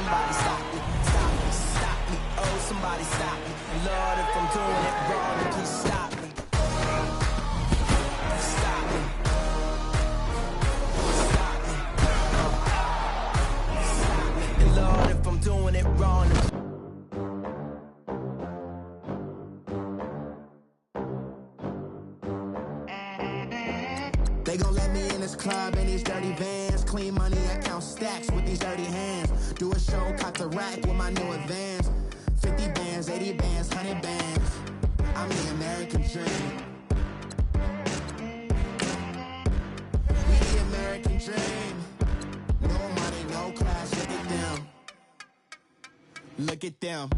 somebody stop me, stop me, stop me, oh, somebody stop me. Lord, if I'm doing it wrong, then please stop me. Stop me. Stop me. Stop me. And Lord, if I'm doing it wrong, then they gon' let me in this club in these dirty vans. Clean money, I count stacks with these dirty hands. Do a show, caught the rack with my new advance. 50 bands, 80 bands, 100 bands. I'm the American dream. We the American dream. No money, no class, look at them. Look at them.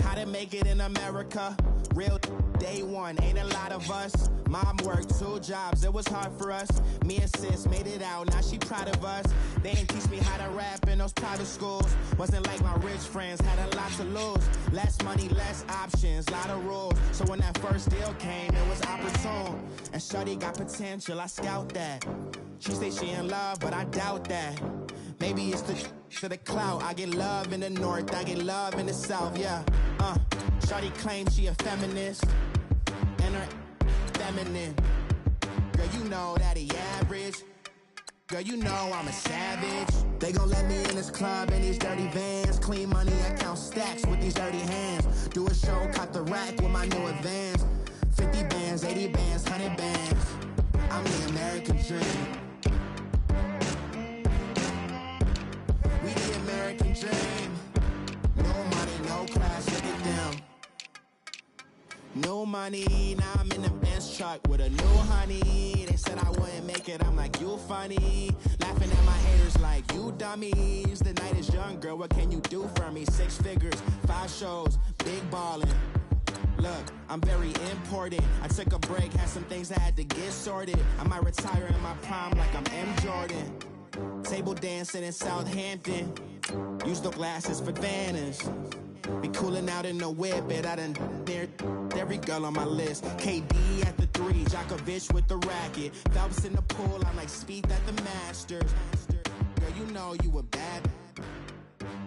How to make it in America? Real day one, ain't a lot of us. Mom worked 2 jobs, it was hard for us. Me and sis made it out, now she proud of us. They ain't teach me how to rap in those private schools. Wasn't like my rich friends, had a lot to lose. Less money, less options, lot of rules. So when that first deal came, it was opportune. And shorty got potential, I scout that. She say she in love, but I doubt that. Maybe it's the clout. I get love in the north, I get love in the south, yeah. Shorty claims she a feminist, and her feminine. Girl, you know that he average. Girl, you know I'm a savage. They gon' let me in this club in these dirty vans. Clean money, I count stacks with these dirty hands. Do a show, caught the rack with my new advance. 50 bands, 80 bands, 100 bands. I'm the American dream. We the American dream. No money, no class, look at them. No money, now I'm in the Benz truck with a new honey. They said I wouldn't make it, I'm like, you funny. Laughing at my haters like, you dummies. The night is young, girl, what can you do for me? 6 figures, 5 shows, big ballin'. Look, I'm very important. I took a break, had some things I had to get sorted. I might retire in my prime like I'm M. Jordan. Table dancing in Southampton. Use the glasses for banners. Be cooling out in the whip, but I done near every girl on my list. KD at the 3, Djokovic with the racket. Phelps in the pool, I'm like Speed at the Masters. Girl, you know you a bad.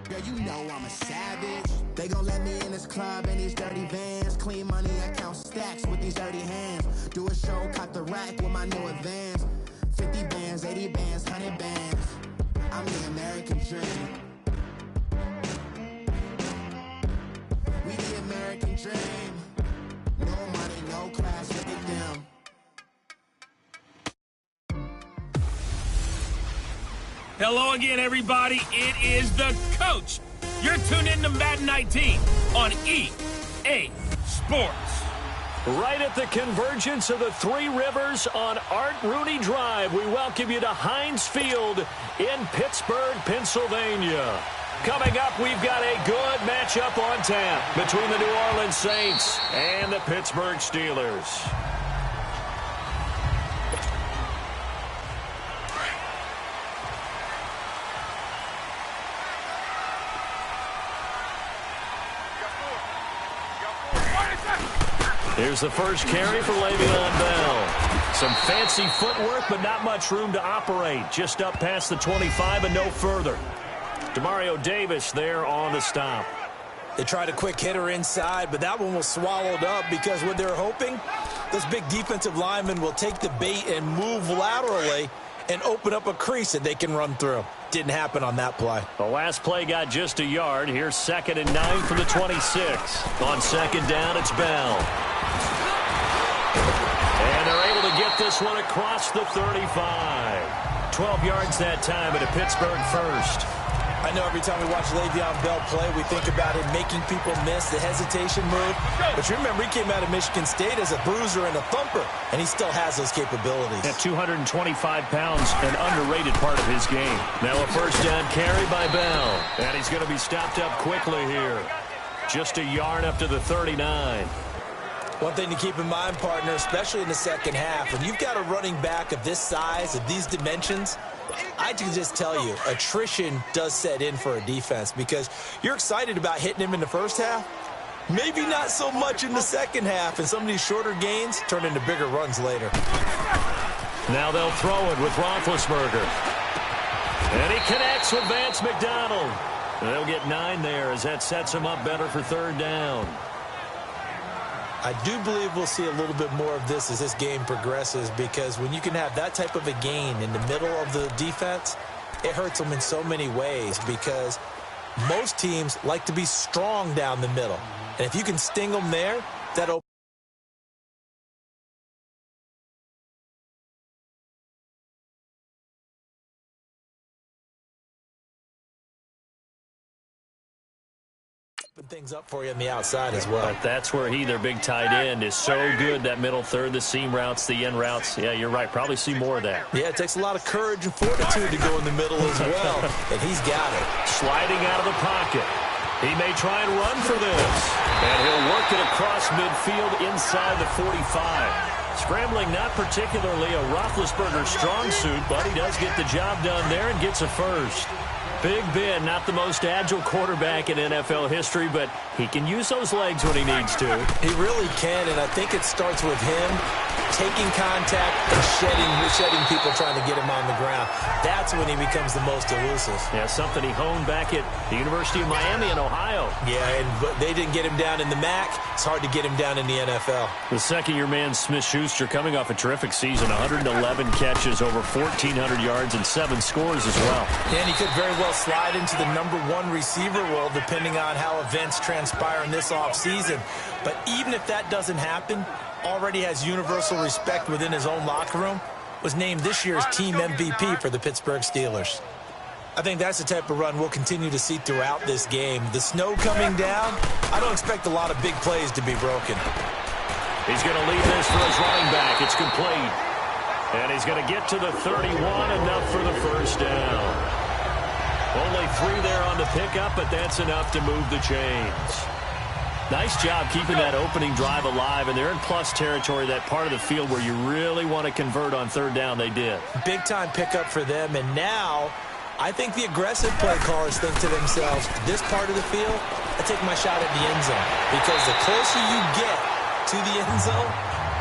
Girl, you know I'm a savage. They gon' let me in this club in these dirty vans. Clean money, I count stacks with these dirty hands. Do a show, caught the rack with my new advance. 50 bands, 80 bands, 100 bands. I'm the American dream. We the American dream. No money, no class, look at them. Hello again, everybody. It is the coach. You're tuned in to M19 on EA Sports. Right at the convergence of the 3 rivers on Art Rooney Drive, we welcome you to Heinz Field in Pittsburgh, Pennsylvania. Coming up, we've got a good matchup on tap between the New Orleans Saints and the Pittsburgh Steelers. Here's the first carry for Le'Veon Bell. Some fancy footwork, but not much room to operate. Just up past the 25 and no further. Demario Davis there on the stop. They tried a quick hitter inside, but that one was swallowed up because what they're hoping, those big defensive linemen will take the bait and move laterally and open up a crease that they can run through. Didn't happen on that play. The last play got just a yard. Here's 2nd and 9 from the 26. On 2nd down, it's Bell. And they're able to get this one across the 35. 12 yards that time and a Pittsburgh first. I know every time we watch Le'Veon Bell play, we think about him making people miss the hesitation move. But you remember, he came out of Michigan State as a bruiser and a thumper, and he still has those capabilities. At 225 pounds, an underrated part of his game. Now a first down carry by Bell. And he's going to be stopped up quickly here. Just a yard up to the 39. One thing to keep in mind, partner, especially in the second half, when you've got a running back of this size, of these dimensions, I can just tell you, attrition does set in for a defense because you're excited about hitting him in the first half. Maybe not so much in the second half, and some of these shorter gains turn into bigger runs later. Now they'll throw it with Roethlisberger. And he connects with Vance McDonald. They'll get 9 there as that sets them up better for third down. I do believe we'll see a little bit more of this as this game progresses, because when you can have that type of a gain in the middle of the defense, it hurts them in so many ways, because most teams like to be strong down the middle. And if you can sting them there, that opens things up for you on the outside as well. But that's where their big tight end, is so good, that middle third, the seam routes, the end routes. Yeah, you're right. Probably see more of that. Yeah, it takes a lot of courage and fortitude to go in the middle as well, and he's got it. Sliding out of the pocket. He may try and run for this. And he'll work it across midfield inside the 45. Scrambling, not particularly a Roethlisberger strong suit, but he does get the job done there and gets a first. Big Ben, not the most agile quarterback in NFL history, but he can use those legs when he needs to. He really can, and I think it starts with him taking contact and shedding people trying to get him on the ground. That's when he becomes the most elusive. Yeah, something he honed back at the University of Miami in Ohio. Yeah, but they didn't get him down in the MAC. It's hard to get him down in the NFL. The second-year man, Smith-Schuster, coming off a terrific season, 111 catches, over 1,400 yards, and 7 scores as well. And he could very well slide into the #1 receiver role depending on how events transpire in this offseason. But even if that doesn't happen, already has universal respect within his own locker room, was named this year's team MVP for the Pittsburgh Steelers. I think that's the type of run we'll continue to see throughout this game. The snow coming down, I don't expect a lot of big plays to be broken. He's going to lead this for his running back. It's complete. And he's going to get to the 31, enough for the first down. Only 3 there on the pickup, but that's enough to move the chains. Nice job keeping that opening drive alive, and they're in plus territory, that part of the field where you really want to convert on third down. They did. Big-time pickup for them, and now I think the aggressive play callers think to themselves, this part of the field, I take my shot at the end zone, because the closer you get to the end zone,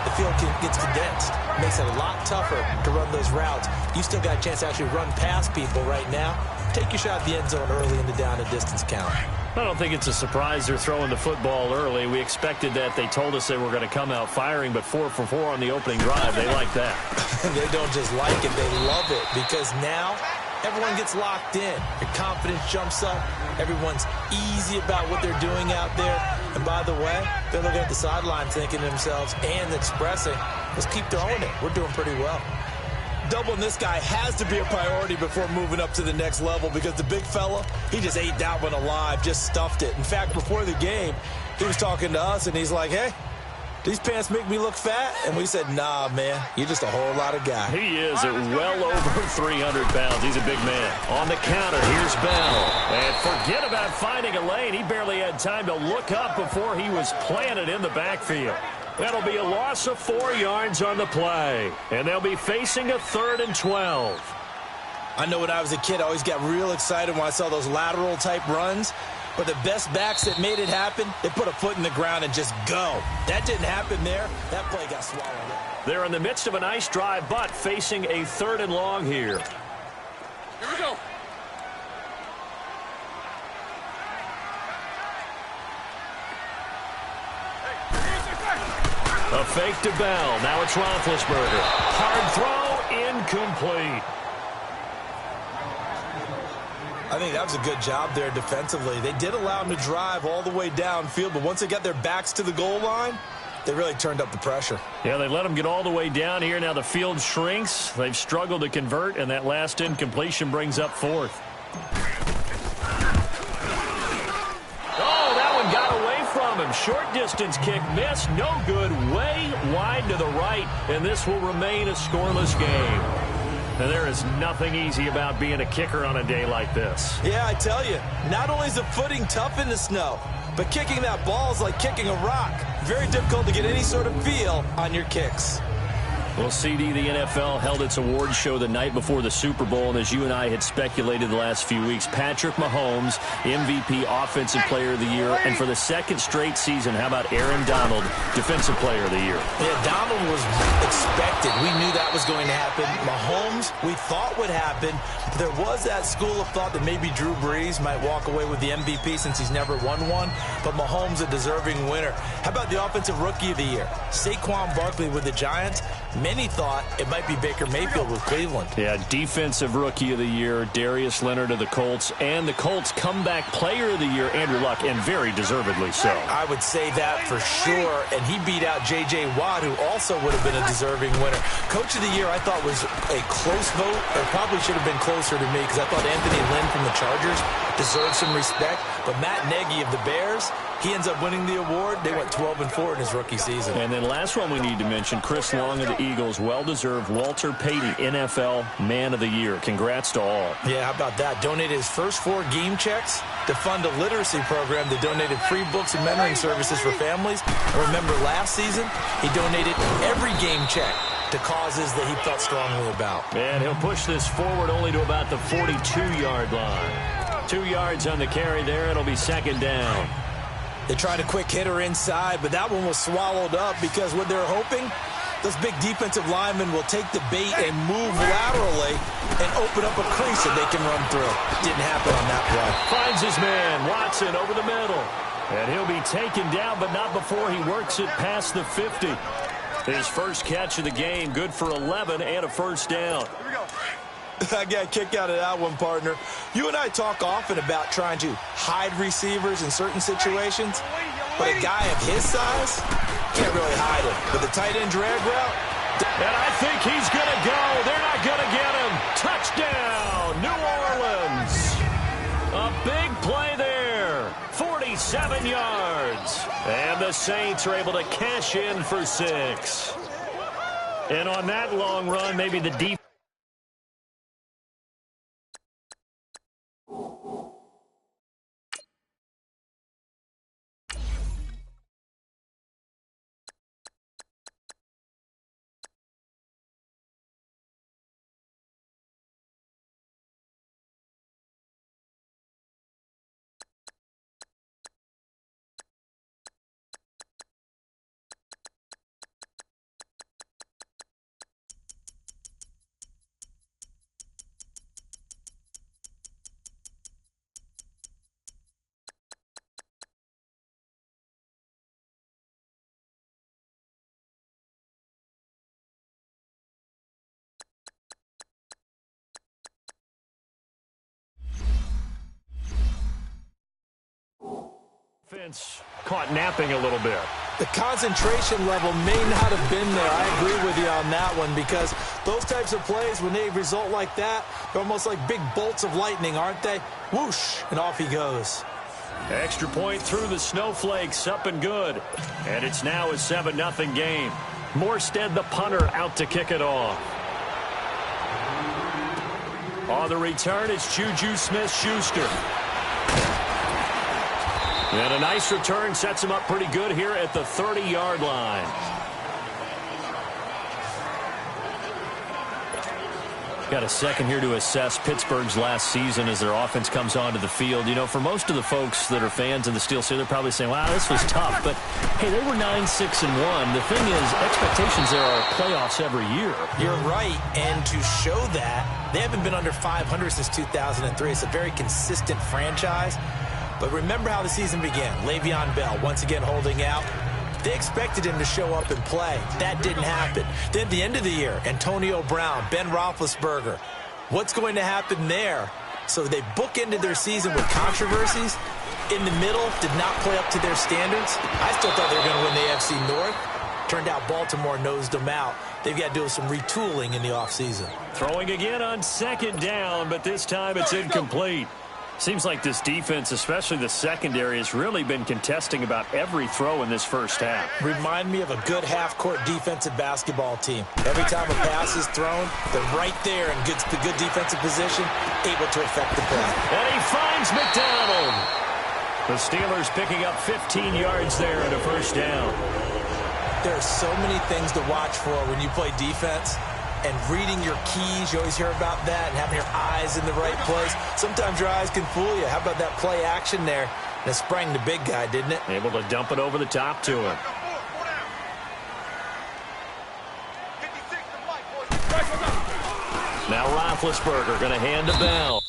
the field gets condensed. It makes it a lot tougher to run those routes. You still got a chance to actually run past people right now. Take your shot at the end zone early in the down and distance count. I don't think it's a surprise they're throwing the football early. We expected that. They told us they were going to come out firing, but 4 for 4 on the opening drive. They like that. They don't just like it, they love it, because now everyone gets locked in. Your confidence jumps up. Everyone's easy about what they're doing out there. And by the way, they're looking at the sideline thinking to themselves and expressing, let's keep throwing it. We're doing pretty well. Doubling this guy has to be a priority before moving up to the next level, because the big fella, he just ate that one alive, just stuffed it. In fact, before the game, he was talking to us, and he's like, hey, these pants make me look fat? And we said, nah, man, you're just a whole lot of guy. He is at well over 300 pounds. He's a big man. On the counter, here's Bell. And forget about finding a lane. He barely had time to look up before he was planted in the backfield. That'll be a loss of 4 yards on the play. And they'll be facing a 3rd and 12. I know when I was a kid, I always got real excited when I saw those lateral-type runs. But the best backs that made it happen, they put a foot in the ground and just go. That didn't happen there. That play got swallowed up. They're in the midst of a nice drive, but facing a 3rd and long here. Here we go. A fake to Bell. Now it's Roethlisberger. Hard throw, incomplete. I think that was a good job there defensively. They did allow him to drive all the way downfield, but once they got their backs to the goal line, they really turned up the pressure. Yeah, they let them get all the way down here. Now the field shrinks. They've struggled to convert, and that last incompletion brings up 4th. Oh, that one got away from him. Short distance kick missed. No good. Way wide to the right, and this will remain a scoreless game. And there is nothing easy about being a kicker on a day like this. Yeah, I tell you, not only is the footing tough in the snow, but kicking that ball is like kicking a rock. Very difficult to get any sort of feel on your kicks. Well, CD, the NFL held its awards show the night before the Super Bowl, and as you and I had speculated the last few weeks, Patrick Mahomes, MVP, Offensive Player of the Year, and for the second straight season, how about Aaron Donald, Defensive Player of the Year? Yeah, Donald was expected. We knew that was going to happen. Mahomes, we thought would happen. There was that school of thought that maybe Drew Brees might walk away with the MVP since he's never won one, but Mahomes a deserving winner. How about the Offensive Rookie of the Year? Saquon Barkley with the Giants. Many thought it might be Baker Mayfield with Cleveland. Yeah, Defensive Rookie of the Year, Darius Leonard of the Colts, and the Colts Comeback Player of the Year, Andrew Luck, and very deservedly so. I would say that for sure, and he beat out J.J. Watt, who also would have been a deserving winner. Coach of the Year, I thought, was a close vote, or probably should have been closer to me, because I thought Anthony Lynn from the Chargers deserved some respect, but Matt Nagy of the Bears, he ends up winning the award. They went 12-4 in his rookie season. And then last one we need to mention, Chris Long of the Eagles, well-deserved Walter Payton, NFL Man of the Year. Congrats to all. Yeah, how about that? Donated his first 4 game checks to fund a literacy program that donated free books and mentoring services for families. And remember, last season, he donated every game check to causes that he felt strongly about. And he'll push this forward only to about the 42-yard line. 2 yards on the carry there. It'll be second down. They tried a quick hitter inside, but that one was swallowed up because what they're hoping, those big defensive linemen will take the bait and move laterally and open up a crease that they can run through. Didn't happen on that play. Finds his man, Watson, over the middle. And he'll be taken down, but not before he works it past the 50. His first catch of the game, good for 11 and a first down. I got a kick out of that one, partner. You and I talk often about trying to hide receivers in certain situations, but a guy of his size can't really hide him. But the tight end drag route, and I think he's going to go. They're not going to get him. Touchdown, New Orleans. A big play there. 47 yards. And the Saints are able to cash in for 6. And on that long run, maybe the defense. Offense caught napping a little bit. The concentration level may not have been there. I agree with you on that one because those types of plays, when they result like that, they're almost like big bolts of lightning, aren't they? Whoosh, and off he goes. Extra point through the snowflakes, up and good. And it's now a 7-0 game. Morstead, the punter, out to kick it off. On the return, it's Juju Smith-Schuster. And a nice return sets him up pretty good here at the 30-yard line. Got a second here to assess Pittsburgh's last season as their offense comes onto the field. You know, for most of the folks that are fans of the Steel City, they're probably saying, wow, this was tough. But, hey, they were 9-6-1. The thing is, expectations there are playoffs every year. You're right. And to show that, they haven't been under 500 since 2003. It's a very consistent franchise. But remember how the season began. Le'Veon Bell once again holding out. They expected him to show up and play. That didn't happen. Then at the end of the year, Antonio Brown, Ben Roethlisberger. What's going to happen there? So they bookended their season with controversies. In the middle, did not play up to their standards. I still thought they were going to win the AFC North. Turned out Baltimore nosed them out. They've got to do some retooling in the offseason. Throwing again on second down, but this time it's incomplete. Seems like this defense, especially the secondary, has really been contesting about every throw in this first half. Remind me of a good half-court defensive basketball team. Every time a pass is thrown, they're right there in good defensive position, able to affect the play. And he finds McDonald. The Steelers picking up 15 yards there and a first down. There are so many things to watch for when you play defense. And reading your keys, you always hear about that, and having your eyes in the right place. Sometimes your eyes can fool you. How about that play action there? And it sprang the big guy, didn't it? Able to dump it over the top to him. Now Roethlisberger going to hand to Bell.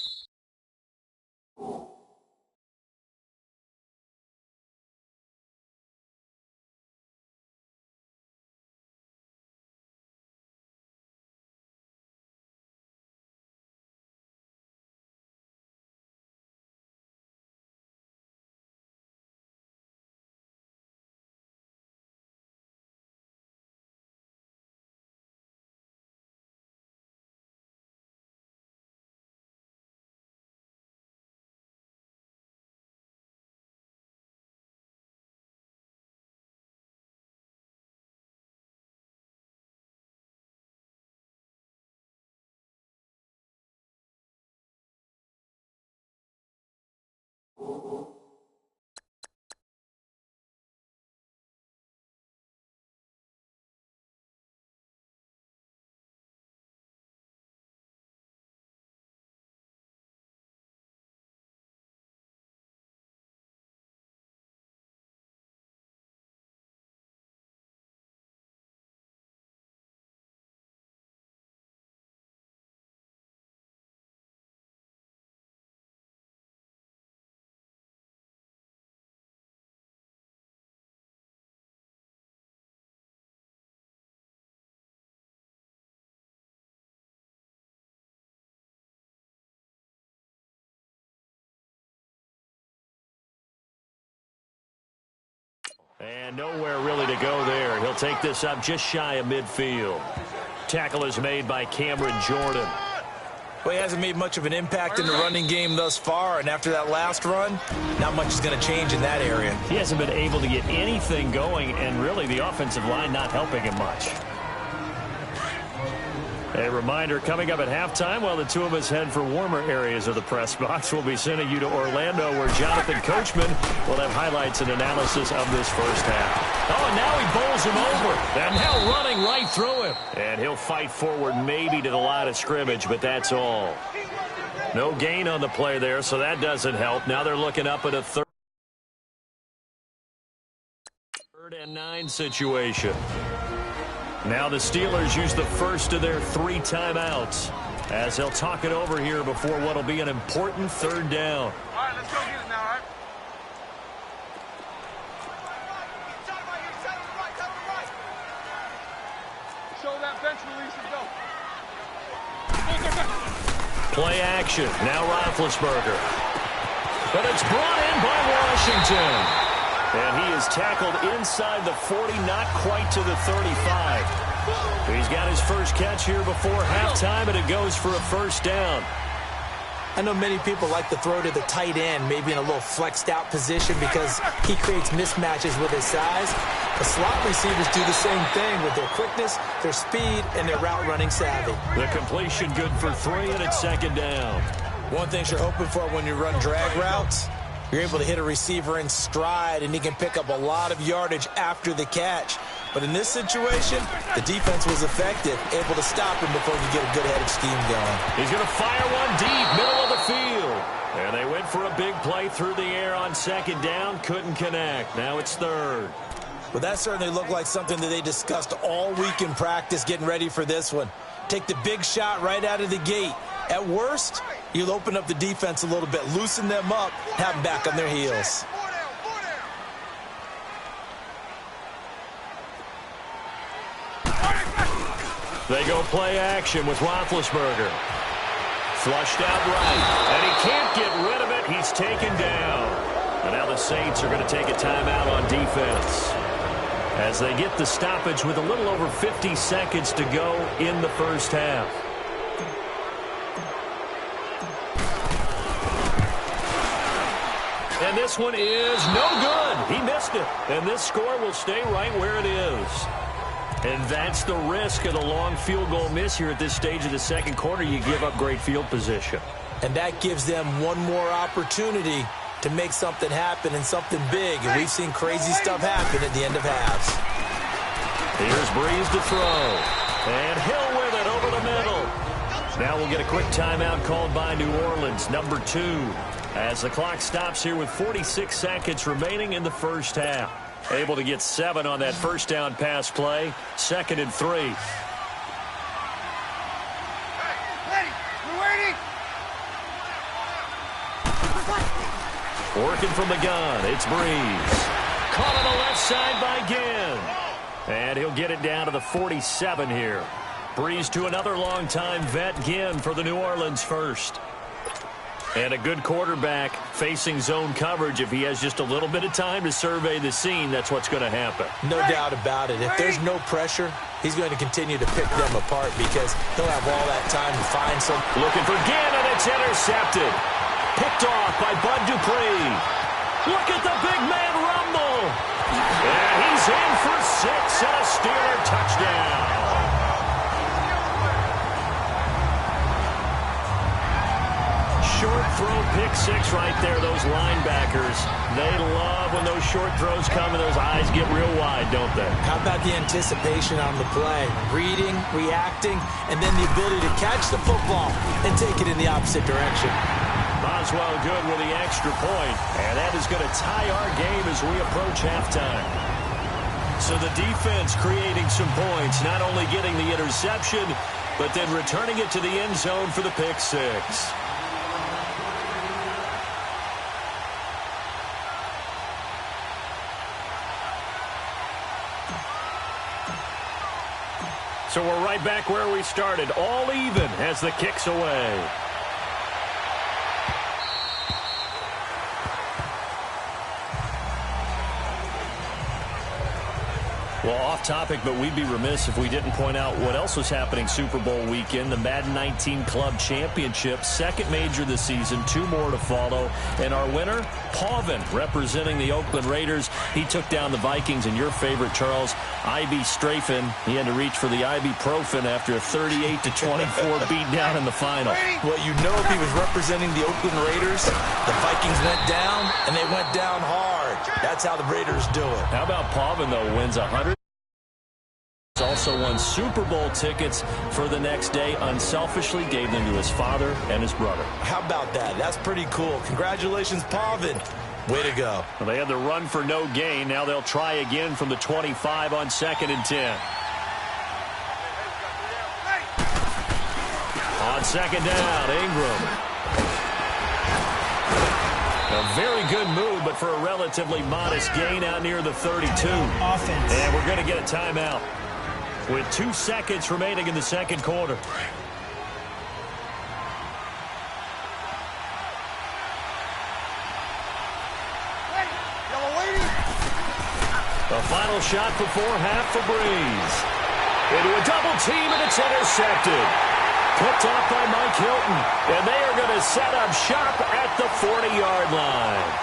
And nowhere really to go there. He'll take this up just shy of midfield. Tackle is made by Cameron Jordan. Well, he hasn't made much of an impact in the running game thus far, and after that last run, not much is going to change in that area. He hasn't been able to get anything going, and really the offensive line not helping him much. A reminder, coming up at halftime, while the two of us head for warmer areas of the press box, we'll be sending you to Orlando, where Jonathan Coachman will have highlights and analysis of this first half. Oh, and now he bowls him over. And now running right through him. And he'll fight forward maybe to the line of scrimmage, but that's all. No gain on the play there, so that doesn't help. Now they're looking up at a third and 9 situation. Now the Steelers use the first of their 3 timeouts as they'll talk it over here before what will be an important third down. All right, let's go get it now, all right? Show that bench release and go. Play action. Now Roethlisberger. But it's brought in by Washington. And he is tackled inside the 40, not quite to the 35. He's got his first catch here before halftime, and it goes for a first down. I know many people like to throw to the tight end, maybe in a little flexed out position because he creates mismatches with his size. The slot receivers do the same thing with their quickness, their speed, and their route running savvy. The completion good for 3, and it's second down. One thing you're hoping for when you run drag routes, you're able to hit a receiver in stride, and he can pick up a lot of yardage after the catch. But in this situation, the defense was effective, able to stop him before he could get a good head of steam going. He's going to fire one deep, middle of the field. And they went for a big play through the air on second down, couldn't connect. Now it's third. Well, that certainly looked like something that they discussed all week in practice getting ready for this one. Take the big shot right out of the gate. At worst, you'll open up the defense a little bit, loosen them up, have them back on their heels. They go play action with Roethlisberger. Flushed out right, and he can't get rid of it. He's taken down. And now the Saints are going to take a timeout on defense as they get the stoppage with a little over 50 seconds to go in the first half. And this one is no good. He missed it. And this score will stay right where it is. And that's the risk of the long field goal miss here at this stage of the second quarter. You give up great field position. And that gives them one more opportunity to make something happen and something big. And we've seen crazy stuff happen at the end of halves. Here's Breeze to throw. And Hill with it over the middle. Now we'll get a quick timeout called by New Orleans, number 2, as the clock stops here with 46 seconds remaining in the first half. Able to get 7 on that first down pass play. 2nd and 3. Ready. We're waiting. Working from the gun, it's Breeze. Caught on the left side by Ginn. And he'll get it down to the 47 here. Breeze to another long-time vet, Ginn, for the New Orleans first. And a good quarterback facing zone coverage. If he has just a little bit of time to survey the scene, that's what's going to happen. No doubt about it. If there's no pressure, he's going to continue to pick them apart because he'll have all that time to find some. Looking for Ginn, and it's intercepted. Picked off by Bud Dupree. Look at the big man rumble. And he's in for 6 and a Steeler touchdown. Short throw, pick 6 right there. Those linebackers, they love when those short throws come and those eyes get real wide, don't they? How about the anticipation on the play? Reading, reacting, and then the ability to catch the football and take it in the opposite direction. Boswell good with the extra point, and that is going to tie our game as we approach halftime. So the defense creating some points, not only getting the interception, but then returning it to the end zone for the pick 6. So we're right back where we started, all even as the kick's away. Well, off topic, but we'd be remiss if we didn't point out what else was happening Super Bowl weekend. The Madden 19 Club Championship, 2nd major this season, 2 more to follow. And our winner, Pauvin, representing the Oakland Raiders. He took down the Vikings, and your favorite, Charles, Ibuprofen. He had to reach for the ibuprofen after a 38-24 beatdown in the final. Well, you know if he was representing the Oakland Raiders, the Vikings went down, and they went down hard. That's how the Raiders do it. How about Pauvin, though, wins 100? Also won Super Bowl tickets for the next day. Unselfishly gave them to his father and his brother. How about that? That's pretty cool. Congratulations, Pauvin. Way to go. Well, they had the run for no gain. Now they'll try again from the 25 on 2nd and 10. On 2nd down, Ingram. A very good move, but for a relatively modest gain out near the 32. Offense. And we're going to get a timeout with 2 seconds remaining in the second quarter. The final shot before half for Breeze. Into a double team, and it's intercepted. Picked off by Mike Hilton, and they are going to set up shop at the 40-yard line.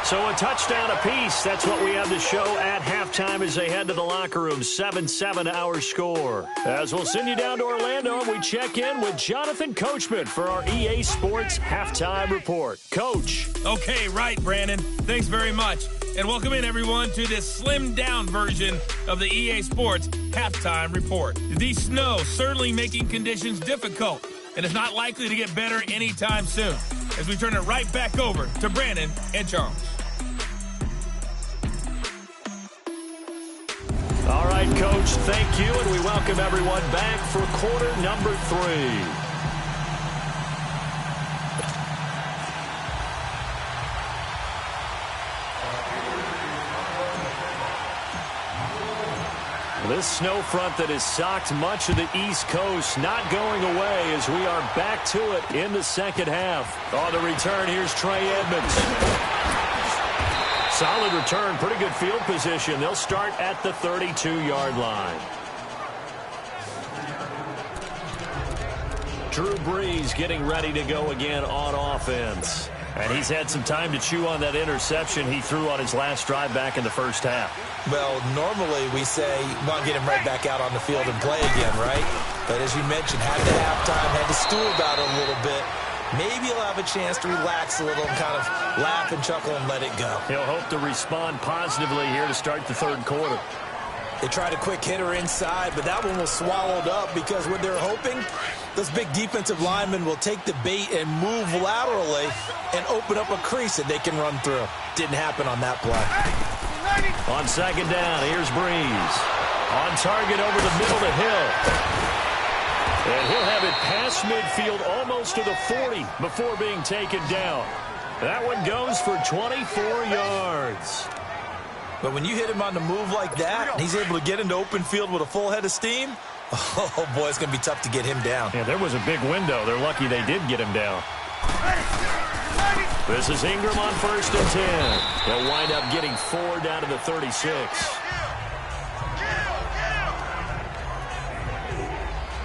So a touchdown apiece. That's what we have to show at halftime as they head to the locker room. 7-7 our score. As we'll send you down to Orlando, we check in with Jonathan Coachman for our EA Sports Halftime Report. Coach. Okay, right, Brandon. Thanks very much. And welcome in, everyone, to this slimmed-down version of the EA Sports Halftime Report. The snow certainly making conditions difficult, and it's not likely to get better anytime soon, as we turn it right back over to Brandon and Charles. All right, Coach, thank you, and we welcome everyone back for quarter number 3. This snow front that has socked much of the East Coast not going away as we are back to it in the second half. On the return, here's Trey Edmonds. Solid return, pretty good field position. They'll start at the 32-yard line. Drew Brees getting ready to go again on offense. And he's had some time to chew on that interception he threw on his last drive back in the first half. Well, normally we say, want to get him right back out on the field and play again, right? But as you mentioned, had the halftime, had to stew about it a little bit. Maybe he'll have a chance to relax a little and kind of laugh and chuckle and let it go. He'll hope to respond positively here to start the third quarter. They tried a quick hitter inside, but that one was swallowed up because what they're hoping, those big defensive linemen will take the bait and move laterally and open up a crease that they can run through. Didn't happen on that play. On second down, here's Breeze. On target over the middle to Hill. And he'll have it past midfield almost to the 40 before being taken down. That one goes for 24 yards. But when you hit him on the move like that, and he's able to get into open field with a full head of steam, oh, boy, it's going to be tough to get him down. Yeah, there was a big window. They're lucky they did get him down. This is Ingram on 1st and 10. They'll wind up getting 4 down to the 36.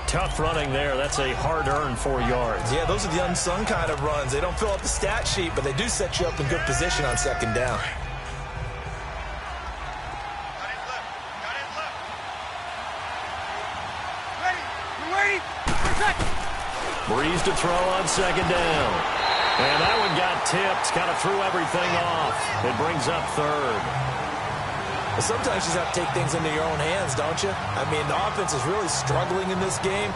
Tough running there. That's a hard-earned 4 yards. Yeah, those are the unsung kind of runs. They don't fill up the stat sheet, but they do set you up in good position on second down. Breeze to throw on second down. And that one got tipped. Kind of threw everything off. It brings up 3rd. But sometimes you just have to take things into your own hands, don't you? I mean, the offense is really struggling in this game.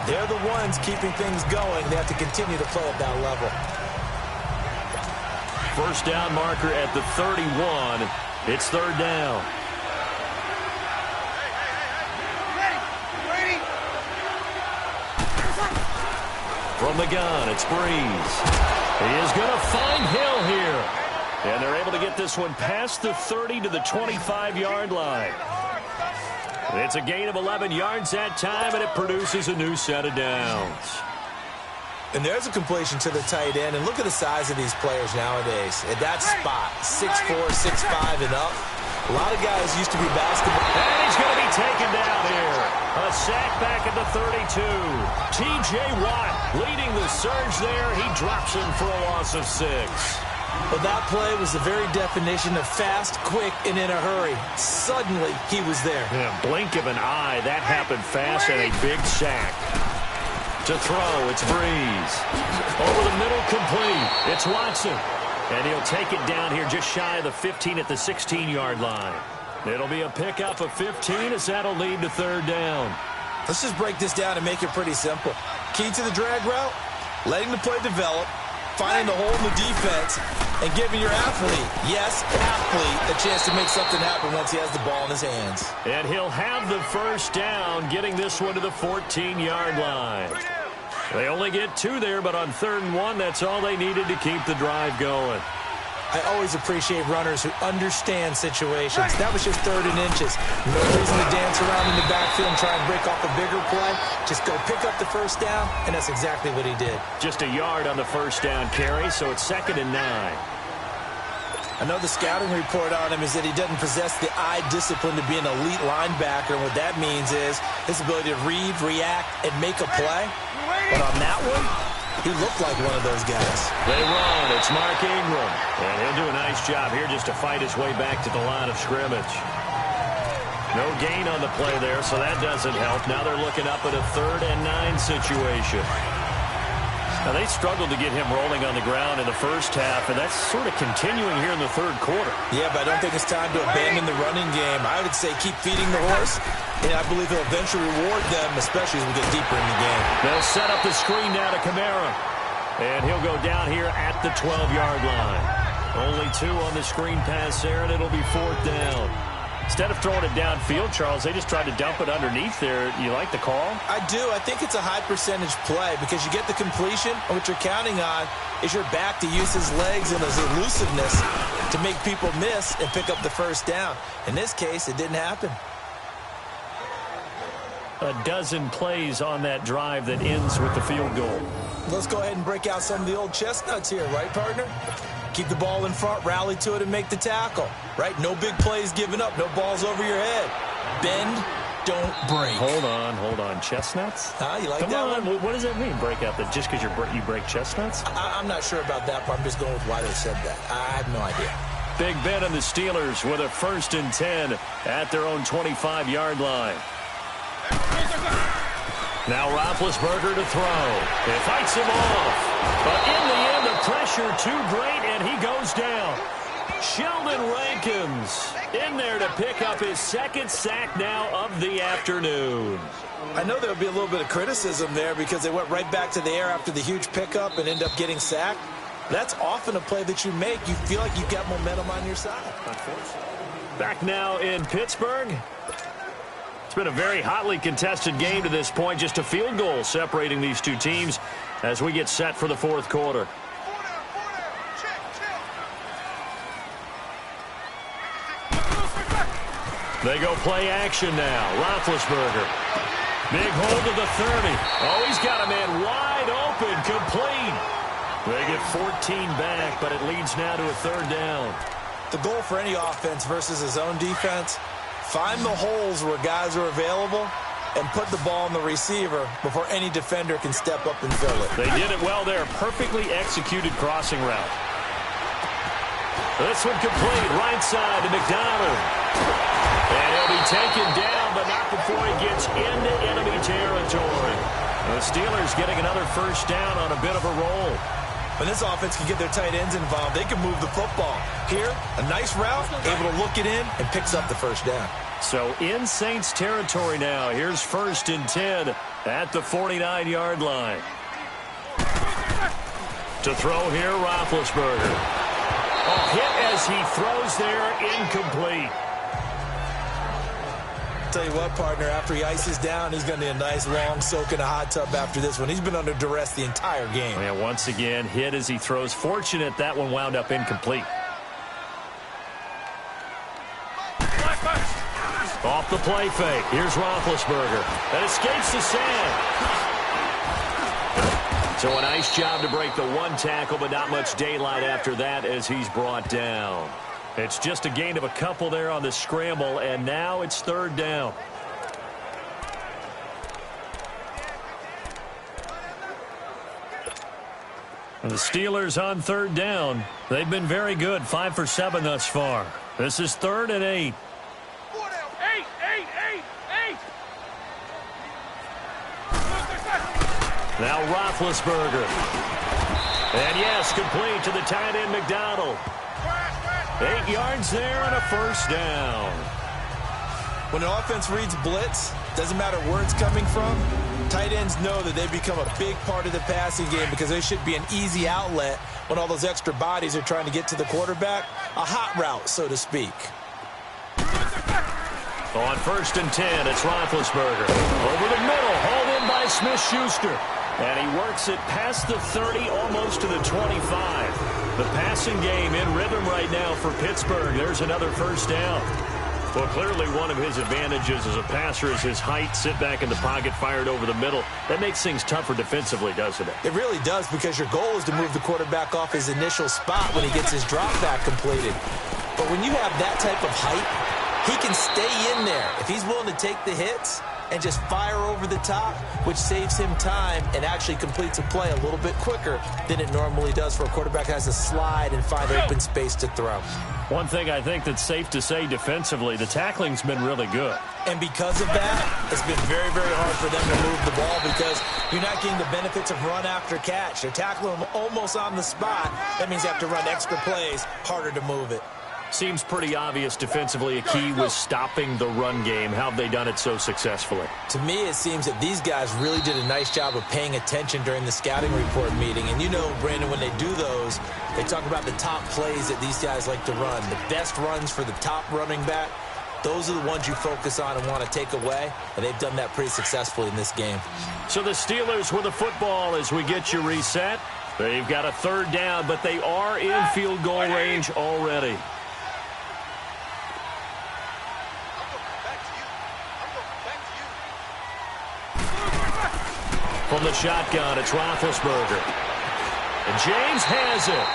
They're the ones keeping things going. They have to continue to play at that level. First down marker at the 31. It's 3rd down. From the gun, it's Breeze. He is going to find Hill here. And they're able to get this one past the 30 to the 25-yard line. It's a gain of 11 yards that time, and it produces a new set of downs. And there's a completion to the tight end. And look at the size of these players nowadays. At that spot, 6'4", 6'5", and up. A lot of guys used to be basketball. And he's going to be taken down here. A sack back at the 32. T.J. Watt leading the surge there. He drops him for a loss of 6. Well, that play was the very definition of fast, quick, and in a hurry. Suddenly, he was there. Yeah, blink of an eye. That happened fast and a big sack. To throw, it's Breeze. Over the middle, complete. It's Watson. And he'll take it down here just shy of the 15 at the 16-yard line. It'll be a pickup of 15 as that'll lead to 3rd down. Let's just break this down and make it pretty simple. Key to the drag route, letting the play develop, finding the hole in the defense, and giving your athlete, yes, athlete, a chance to make something happen once he has the ball in his hands. And he'll have the first down, getting this one to the 14-yard line. They only get 2 there, but on 3rd and 1, that's all they needed to keep the drive going. I always appreciate runners who understand situations. That was just 3rd and inches. No reason to dance around in the backfield and try and break off a bigger play. Just go pick up the first down, and that's exactly what he did. Just a yard on the first down carry, so it's 2nd and 9. I know the scouting report on him is that he doesn't possess the eye discipline to be an elite linebacker. And what that means is his ability to read, react, and make a play. But on that one, he looked like one of those guys. They run. It's Mark Ingram. And he'll do a nice job here just to fight his way back to the line of scrimmage. No gain on the play there, so that doesn't help. Now they're looking up at a 3rd and 9 situation. Now, they struggled to get him rolling on the ground in the first half, and that's sort of continuing here in the 3rd quarter. Yeah, but I don't think it's time to abandon the running game. I would say keep feeding the horse, and I believe he'll eventually reward them, especially as we get deeper in the game. They'll set up the screen now to Kamara, and he'll go down here at the 12-yard line. Only 2 on the screen pass there, and it'll be 4th down. Instead of throwing it downfield, Charles, they just tried to dump it underneath there. You like the call? I do. I think it's a high-percentage play because you get the completion, and what you're counting on is your back to use his legs and his elusiveness to make people miss and pick up the first down. In this case, it didn't happen. A dozen plays on that drive that ends with the field goal. Let's go ahead and break out some of the old chestnuts here, right, partner? Keep the ball in front, rally to it, and make the tackle, right? No big plays given up, no balls over your head. Bend, don't break. Hold on. Chestnuts? You like Come that on. one? What does that mean, break out? That just because you break chestnuts? I'm not sure about that part. I'm just going with why they said that. I have no idea. Big Ben and the Steelers with a 1st and 10 at their own 25-yard line. Now Roethlisberger to throw. It fights him off. But in the end, the pressure too great, and he goes down. Sheldon Rankins in there to pick up his second sack now of the afternoon. I know there'll be a little bit of criticism there because they went right back to the air after the huge pickup and end up getting sacked. That's often a play that you make. You feel like you've got momentum on your side. Back now in Pittsburgh. It's been a very hotly contested game to this point. Just a field goal separating these two teams as we get set for the fourth quarter. They go play action now. Roethlisberger. Big hold of the 30. Oh, he's got a man wide open, complete. They get 14 back, but it leads now to a third down. The goal for any offense versus his own defense, find the holes where guys are available and put the ball on the receiver before any defender can step up and fill it. They did it well there. Perfectly executed crossing route. This one complete. Right side to McDonald. And he'll be taken down, but not before he gets into enemy territory. The Steelers getting another first down on a bit of a roll. When this offense can get their tight ends involved, they can move the football. Here, a nice route, able to look it in, and picks up the first down. So in Saints territory now. Here's 1st and 10 at the 49-yard line. To throw here, Roethlisberger. Oh, hit as he throws there, incomplete. Tell you what, partner, after he ices down, he's going to need a nice long soak in a hot tub after this one. He's been under duress the entire game. Yeah, once again, hit as he throws. Fortunate that one wound up incomplete. Off the play fake. Here's Roethlisberger. That escapes the sand. So a nice job to break the one tackle, but not much daylight after that as he's brought down. It's just a gain of a couple there on the scramble, and now it's third down. And the Steelers on third down. They've been very good, 5 for 7 thus far. This is 3rd and 8. Now Roethlisberger. And yes, complete to the tight end McDonald. 8 yards there and a first down. When an offense reads blitz, doesn't matter where it's coming from, tight ends know that they become a big part of the passing game because they should be an easy outlet when all those extra bodies are trying to get to the quarterback. A hot route, so to speak. On 1st and 10, it's Roethlisberger. Over the middle, hauled in by Smith-Schuster. And he works it past the 30, almost to the 25. The passing game in rhythm right now for Pittsburgh. There's another first down. Well, clearly one of his advantages as a passer is his height. Sit back in the pocket, fired over the middle. That makes things tougher defensively, doesn't it? It really does, because your goal is to move the quarterback off his initial spot when he gets his drop back completed. But when you have that type of height, he can stay in there if he's willing to take the hits and just fire over the top, which saves him time and actually completes a play a little bit quicker than it normally does for a quarterback who has to slide and find open space to throw. One thing I think that's safe to say defensively, the tackling's been really good. And because of that, it's been very, very hard for them to move the ball because you're not getting the benefits of run after catch. They're tackling them almost on the spot. That means you have to run extra plays, harder to move it. Seems pretty obvious defensively a key was stopping the run game. How have they done it so successfully? To me, it seems that these guys really did a nice job of paying attention during the scouting report meeting. And you know, Brandon, when they do those, they talk about the top plays that these guys like to run. The best runs for the top running back, those are the ones you focus on and want to take away. And they've done that pretty successfully in this game. So the Steelers with the football as we get you reset. They've got a third down, but they are in field goal range already. From the shotgun, it's Roethlisberger. And James has it.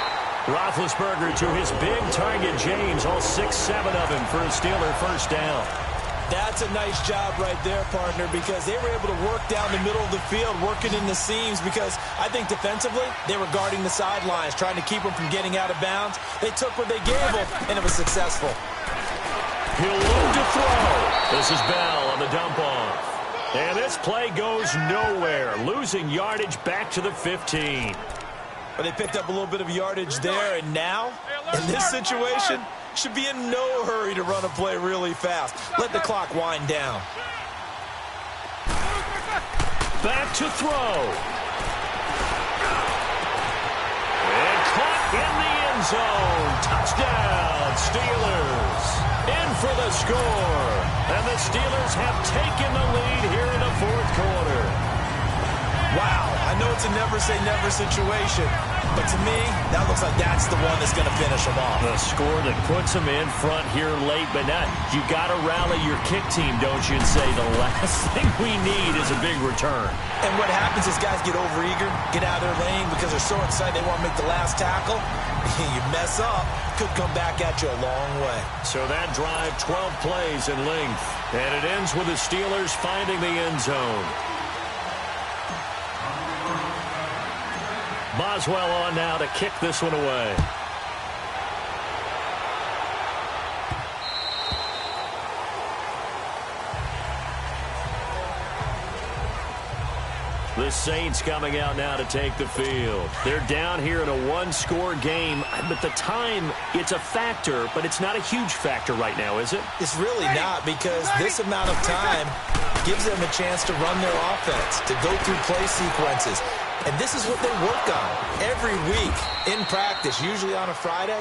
Roethlisberger to his big target, James, all 6-7 of him for a Steeler first down. That's a nice job right there, partner, because they were able to work down the middle of the field, working in the seams, because I think defensively, they were guarding the sidelines, trying to keep them from getting out of bounds. They took what they gave them, and it was successful. He'll look to throw. This is Bell on the dump off. And this play goes nowhere, losing yardage back to the 15. But they picked up a little bit of yardage there, and now, in this situation, should be in no hurry to run a play really fast. Let the clock wind down. Back to throw. And caught in the end zone. Touchdown, Steelers. In for the score. And the Steelers have taken the lead here in the fourth quarter. Wow, I know it's a never-say-never situation, but to me, that looks like that's the one that's going to finish them off. The score that puts them in front here late, but now you got to rally your kick team, don't you, and say the last thing we need is a big return. And what happens is guys get overeager, get out of their lane because they're so excited they want to make the last tackle. You mess up, could come back at you a long way. So that drive, 12 plays in length, and it ends with the Steelers finding the end zone. Boswell on now to kick this one away. The Saints coming out now to take the field. They're down here in a one-score game, but the time, it's a factor, but it's not a huge factor right now, is it? It's really not, because this amount of time gives them a chance to run their offense, to go through play sequences. And this is what they work on every week in practice, usually on a Friday.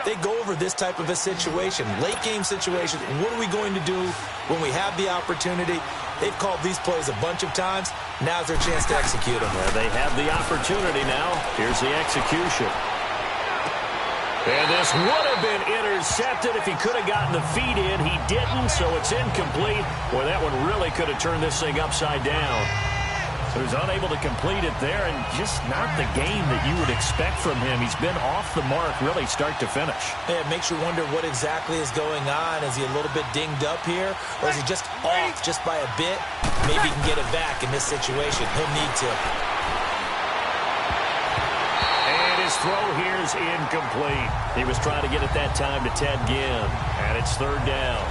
They go over this type of a situation, late game situation. What are we going to do when we have the opportunity? They've called these plays a bunch of times. Now's their chance to execute them. Well, they have the opportunity now. Here's the execution. And this would have been intercepted if he could have gotten the feet in. He didn't, so it's incomplete. Boy, that one really could have turned this thing upside down. So he's unable to complete it there, and just not the game that you would expect from him. He's been off the mark really start to finish. Yeah, it makes you wonder what exactly is going on. Is he a little bit dinged up here, or is he just off just by a bit? Maybe he can get it back in this situation. He'll need to. And his throw here is incomplete. He was trying to get it that time to Ted Ginn, and it's third down.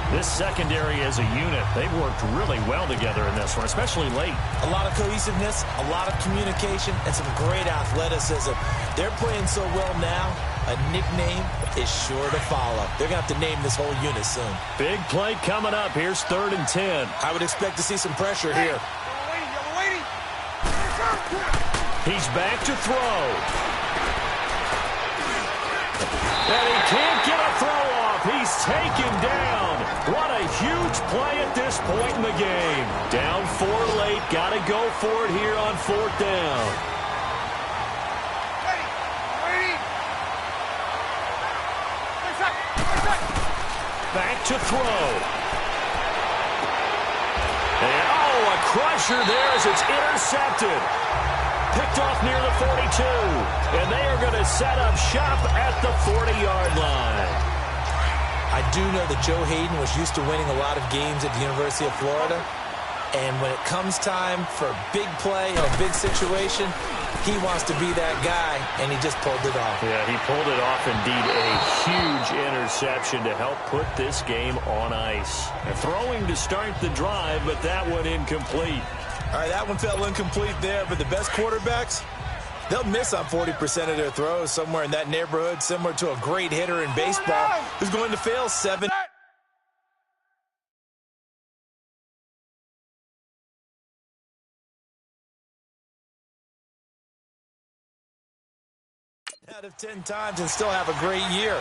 This secondary as a unit, they've worked really well together in this one, especially late. A lot of cohesiveness, a lot of communication, and some great athleticism. They're playing so well now, a nickname is sure to follow. They're going to have to name this whole unit soon. Big play coming up. Here's 3rd and 10. I would expect to see some pressure here. He's back to throw. And he can't get a throw off. He's taken down. What a huge play at this point in the game. Down 4 late. Got to go for it here on 4th down. Back to throw. And, oh, a crusher there as it's intercepted. Picked off near the 42. And they are going to set up shop at the 40-yard line. I do know that Joe Hayden was used to winning a lot of games at the University of Florida. And when it comes time for a big play or a big situation, he wants to be that guy, and he just pulled it off. Yeah, he pulled it off indeed. A huge interception to help put this game on ice. Throwing to start the drive, but that one incomplete. All right, that one fell incomplete there, but the best quarterbacks, they'll miss on 40% of their throws, somewhere in that neighborhood, similar to a great hitter in baseball who's going to fail 7 out of 10 times and still have a great year.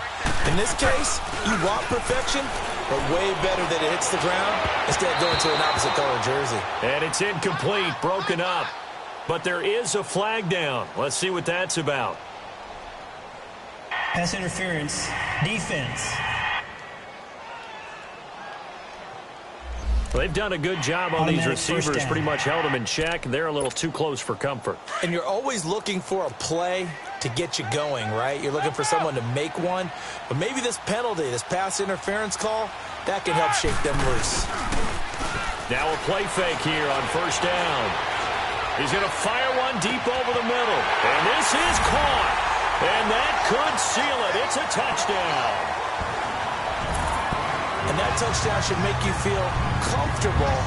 In this case, you want perfection, but way better that it hits the ground instead of going to an opposite color jersey. And it's incomplete, broken up. But there is a flag down. Let's see what that's about. Pass interference, defense. They've done a good job on these receivers, pretty much held them in check. They're a little too close for comfort. And you're always looking for a play to get you going, right? You're looking for someone to make one. But maybe this penalty, this pass interference call, that can help shake them loose. Now a play fake here on 1st down. He's going to fire one deep over the middle. And this is caught. And that could seal it. It's a touchdown. And that touchdown should make you feel comfortable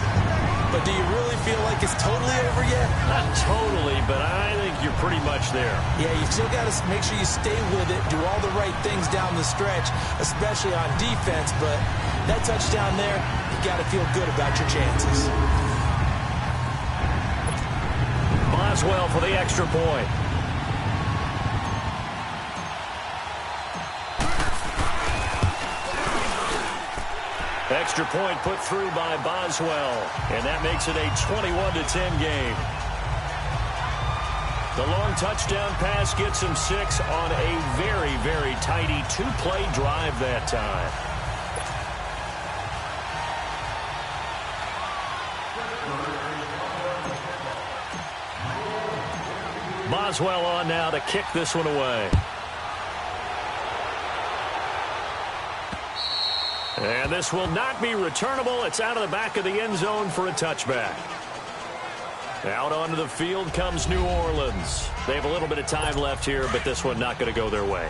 But do you really feel like it's totally over yet? Not totally, but I think you're pretty much there. Yeah, you still got to make sure you stay with it, do all the right things down the stretch, especially on defense. But that touchdown there, you got to feel good about your chances. Boswell for the extra point. Extra point put through by Boswell, and that makes it a 21-10 game. The long touchdown pass gets him 6 on a very, very tidy two-play drive that time. Boswell on now to kick this one away. And this will not be returnable. It's out of the back of the end zone for a touchback. Out onto the field comes New Orleans. They have a little bit of time left here, but this one not going to go their way.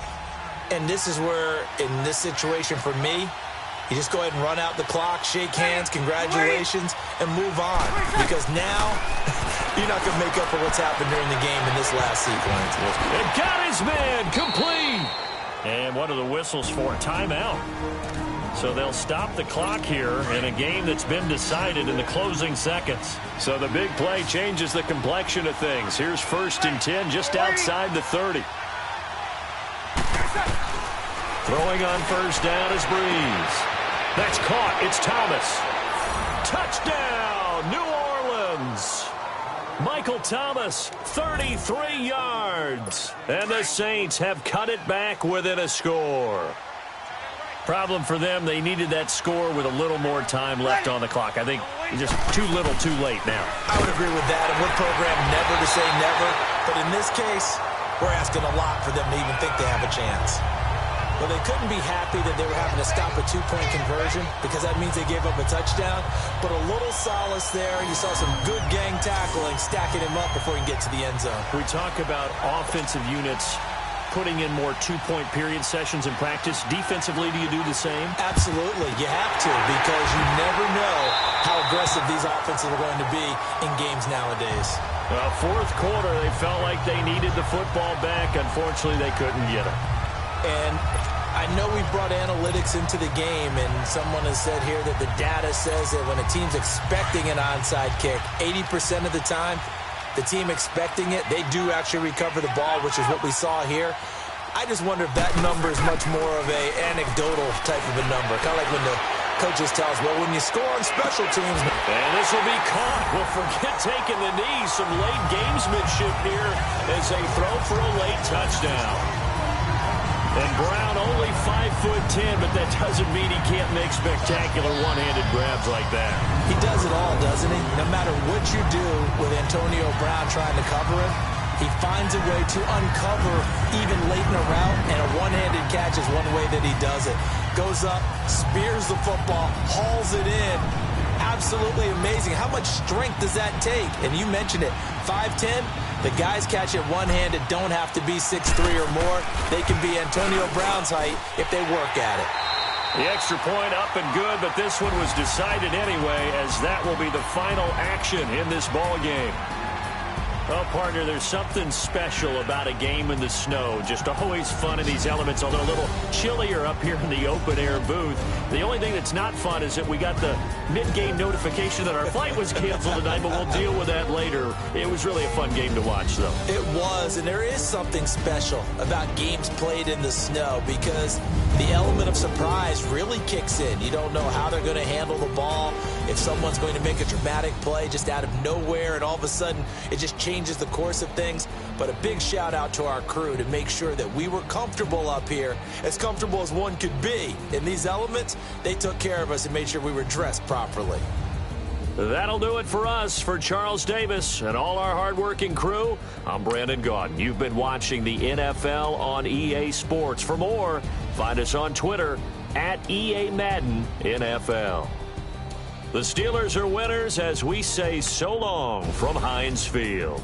And this is where, in this situation for me, you just go ahead and run out the clock, shake hands, congratulations, and move on. Because now, you're not going to make up for what's happened during the game in this last sequence. It got his man complete. And what are the whistles for? Timeout. So they'll stop the clock here in a game that's been decided in the closing seconds. So the big play changes the complexion of things. Here's 1st and 10 just outside the 30. Throwing on 1st down is Breeze. That's caught. It's Thomas. Touchdown, New Orleans. Michael Thomas, 33 yards. And the Saints have cut it back within a score. Problem for them, they needed that score with a little more time left on the clock. I think just too little too late now. I would agree with that, and we're programmed never to say never. But in this case, we're asking a lot for them to even think they have a chance. Well, they couldn't be happy that they were having to stop a two-point conversion because that means they gave up a touchdown. But a little solace there. You saw some good gang tackling, stacking him up before he can get to the end zone. We talk about offensive units putting in more two-point period sessions in practice. Defensively, do you do the same? Absolutely. You have to, because you never know how aggressive these offenses are going to be in games nowadays. Well, 4th quarter, they felt like they needed the football back. Unfortunately, they couldn't get it. And I know we brought analytics into the game, and someone has said here that the data says that when a team's expecting an onside kick, 80% of the time, the team expecting it, they do actually recover the ball, which is what we saw here. I just wonder if that number is much more of a anecdotal type of a number. Kind of like when the coaches tell us, well, when you score on special teams. And this will be caught. Well, forget taking the knee. Some late gamesmanship here as they throw for a late touchdown. And Brown only 5'10", but that doesn't mean he can't make spectacular one-handed grabs like that. He does it all, doesn't he? No matter what you do with Antonio Brown trying to cover him, he finds a way to uncover even late in a route, and a one-handed catch is one way that he does it. Goes up, spears the football, hauls it in. Absolutely amazing. How much strength does that take? And you mentioned it, 5'10". The guys catch it one-handed don't have to be 6'3" or more. They can be Antonio Brown's height if they work at it. The extra point up and good, but this one was decided anyway, as that will be the final action in this ball game. Well, partner, there's something special about a game in the snow. Just always fun in these elements, although a little chillier up here in the open-air booth. The only thing that's not fun is that we got the mid-game notification that our flight was canceled tonight, but we'll deal with that later. It was really a fun game to watch, though. It was, and there is something special about games played in the snow because the element of surprise really kicks in. You don't know how they're going to handle the ball, if someone's going to make a dramatic play just out of nowhere, and all of a sudden it just changes the course of things. But a big shout out to our crew to make sure that we were comfortable up here, as comfortable as one could be. In these elements, they took care of us and made sure we were dressed properly. That'll do it for us. For Charles Davis and all our hardworking crew, I'm Brandon Gaudin. You've been watching the NFL on EA Sports. For more, find us on Twitter at EA Madden NFL. The Steelers are winners as we say so long from Heinz Field.